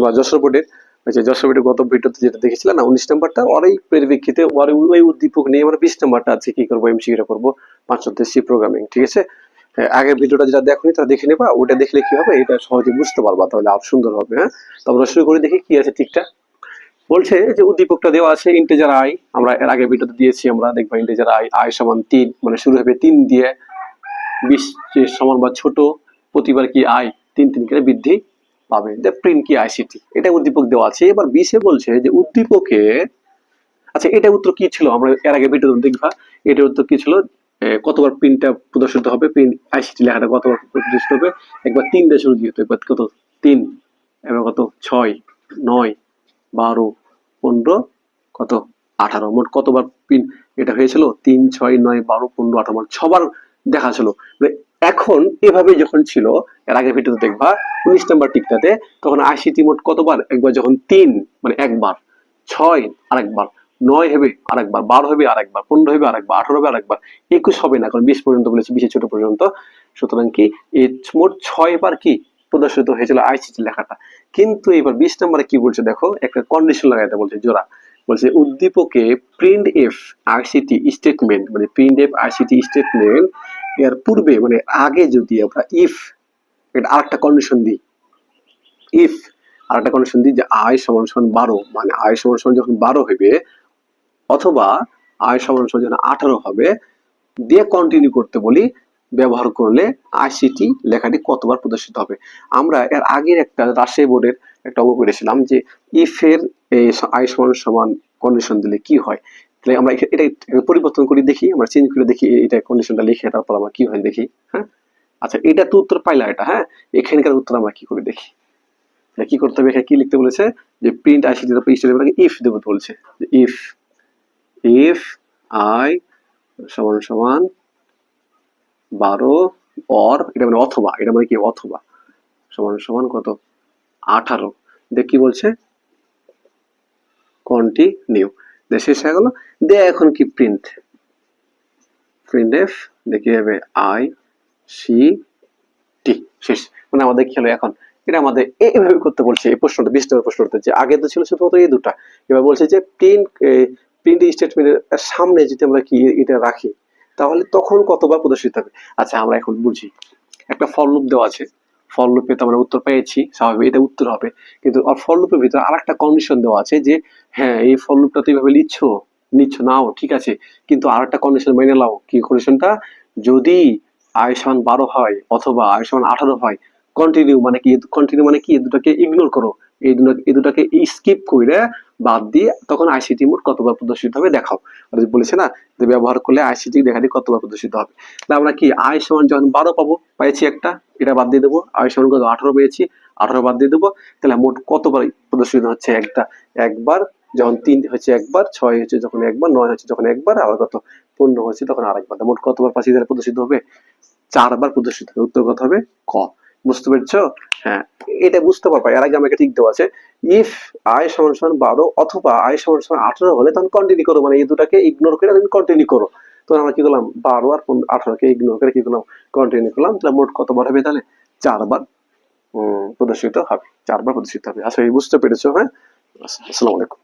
বা যশোর বোর্ডের যশোর বোর্ডের গত ভিডিওতে যেটা দেখেছিলাম না 19 নাম্বারটা ওরই পরিপ্রেক্ষিতে ওই উদ্দীপক নিয়ে আমরা 20 নাম্বারটা আছে কি করবো এমসিকিউটা করবো 5 সি প্রোগ্রামিং। ঠিক আছে, আগের ভিডিওটা যেটা দেখোনি তারা দেখে নেবা, ওটা দেখলে কি হবে এটা সহজে বুঝতে পারবা, তাহলে আরো সুন্দর হবে। হ্যাঁ, তো আমরা শুরু করে দেখি কি আছে ঠিকঠাক। বলছে যে উদ্দীপকটা দেওয়া আছে ইন্টিজার আই, আমরা এর আগে ভিডিওতে দিয়েছি, আমরা দেখবো ইন্টিজার আই সমান 3, মানে শুরু হবে 3 দিয়ে, 20 সমান বা ছোট, প্রতিবার কি আই 3 করে বৃদ্ধি পাবে, প্রিন্ট কি আইসিটি, এটা উদ্দীপক দেওয়া আছে। এবার 20 বলছে যে উদ্দীপকে, আচ্ছা এটা উত্তর কি ছিল আমরা এর আগে ভিডিওতে দেখবা, এটার উত্তর কি ছিল, কতবার প্রিন্টটা প্রদর্শিত হবে, প্রিন্ট আইসিটি লেখাটা কতবার প্রদর্শিত হবে, একবার 3 দিয়ে শুরু যেহেতু, একবার কত 3, এবার কত 6, 9, 12, 15, কত 18, মোট কতবার প্রিন্ট এটা হয়েছিল, 3, 6, 9, 12, 15, 18, মোট 6 বার দেখা ছিল। এখন এভাবে যখন ছিল এর আগে ভিডিওতে দেখবা 19 নাম্বার টিকটাতে, তখন আইসিটি মোট কতবার, একবার যখন 3 মানে একবার, 6 আরেকবার, 9 হবে আরেকবার, 12 হবে আরেকবার, 15 হবে আরেকবার, 18 হবে আরেকবার, 21 হবে না কারণ 20 পর্যন্ত বলেছি, 20 ছোট পর্যন্ত। সুতরাং কি এই মোট 6 বার কি প্রদর্শিত হয়েছিল আইসিটি লেখাটা। কিন্তু এবার 20 নম্বরে কি বলছে দেখো, একটা কন্ডিশন লাগাইতে বলছে জোড়া, বলছে উদ্দীপকে প্রিন্ট এফ আইসিটি স্টেটমেন্ট, মানে প্রিন্ট এফ আইসিটি স্টেটমেন্ট এর পূর্বে মানে আগে যদি আমরা ইফ এটা আরেকটা কন্ডিশন দিই, ইফ আরেকটা কন্ডিশন দিই যে আই সমান সমান 12, মানে আই সমান সমান যখন 12 হবে অথবা আই সমান সমান যখন 18 হবে দিয়ে কন্টিনিউ করতে বলি, ব্যবহার করলে আইসিটি লেখাটি কতবার প্রদর্শিত হবে। আমরা এর আগের একটা রাজশাহী বোর্ডের একটা অঙ্ক করেছিলাম যে ইফ এর আই সমান সমান কন্ডিশন দিলে কি হয়, তাহলে আমরা এটা পরিবর্তন করে দেখি, আমরা চেঞ্জ করে দেখি, এটা কন্ডিশনটা লিখে তারপর আমরা কি হয় দেখি। হ্যাঁ, আচ্ছা এটা তো উত্তর পাইলা এটা। হ্যাঁ, এখানকার উত্তর আমরা কি করে দেখি, কি করতে হবে, এখানে কি লিখতে বলেছে যে প্রিন্ট আইসিটির উপর স্টেটমেন্টকে ইফ দেবো বলছে, ইফ ইফ আই সমান সমান 12 অর, এটা মানে অথবা, এটা মানে কি অথবা সমান সমান কত 18, দেখ কি বলছে কন্টিনিউ, শেষ হয়ে গেল। দে এখন কি প্রিন্ট এফ দেখি হবে আই সি টি, শেষ। মানে আমাদের কি হলো এখন, এটা আমাদের এইভাবে করতে বলছে এই প্রশ্নটা, 20 নম্বর প্রশ্ন হচ্ছে, আগে তো ছিল শুধুমাত্র এই দুটা, এবার বলছে যে প্রিন্ট স্টেটমেন্টের সামনে যদি আমরা কি এটা রাখি তাহলে তখন কতবার প্রদর্শিত হবে। আচ্ছা আমরা এখন বুঝি, একটা ফর লুপ দেওয়া আছে, ফর লুপে তো আমরা উত্তর পেয়েছি, স্বাভাবিক এটা উত্তর হবে, কিন্তু ফর লুপের ভিতরে আর একটা কন্ডিশন দেওয়া আছে যে হ্যাঁ এই ফর লুপটা তো এইভাবে নিচ্ছ নাও ঠিক আছে, কিন্তু আর একটা কন্ডিশন মেনে নাও, কি কন্ডিশনটা, যদি আই সমান 12 হয় অথবা আই সমান 18 হয়, কন্টিনিউ মানে কি, কন্টিনিউ মানে কি, দুটাকে ইগনোর করো, এই দুটাকে স্কিপ করে বাদ দিয়ে তখন আইসিটি মোট কতবার প্রদর্শিত হবে দেখাও। বলেছে না যে ব্যবহার করলে আইসিটি লেখাটি কতবার প্রদর্শিত হবে, আমরা কি আই সমান যখন 12 পাবো, পাইছি একটা, এটা বাদ দিয়ে দেবো, আই সমান কত 18 পেয়েছি, 18 বাদ দিয়ে দেবো, তাহলে মোট কতবার প্রদর্শিত হচ্ছে, একটা, একবার, যখন 3 হচ্ছে একবার, 6 হচ্ছে যখন একবার, 9 হচ্ছে যখন একবার, আবার কত 15 হচ্ছে তখন আরেকবার, মোট কতবার পাচ্ছি তাহলে প্রদর্শিত হবে, 4 বার প্রদর্শিত হবে। উত্তর কত হবে ক। বুঝতে পেরেছো? হ্যাঁ, এটা বুঝতে পারবা। এর আগে আমাকে ঠিক দেওয়া আছে ইফ আই সমান সমান 12 অথবা আই সমান সমান 18 হলে তখন কন্টিনিউ করো, মানে এই দুটাকে ইগনোর করে তুমি কন্টিনিউ করো। তখন আমরা কি করলাম 12 আর 18 কে ইগনোর করে কি করলাম কন্টিনিউ করলাম, তাহলে মোট কতবার হবে তাহলে 4 বার প্রদর্শিত হবে, 4 বার প্রদর্শিত হবে। আচ্ছা এই বুঝতে পেরেছো? হ্যাঁ, আসসালামু আলাইকুম।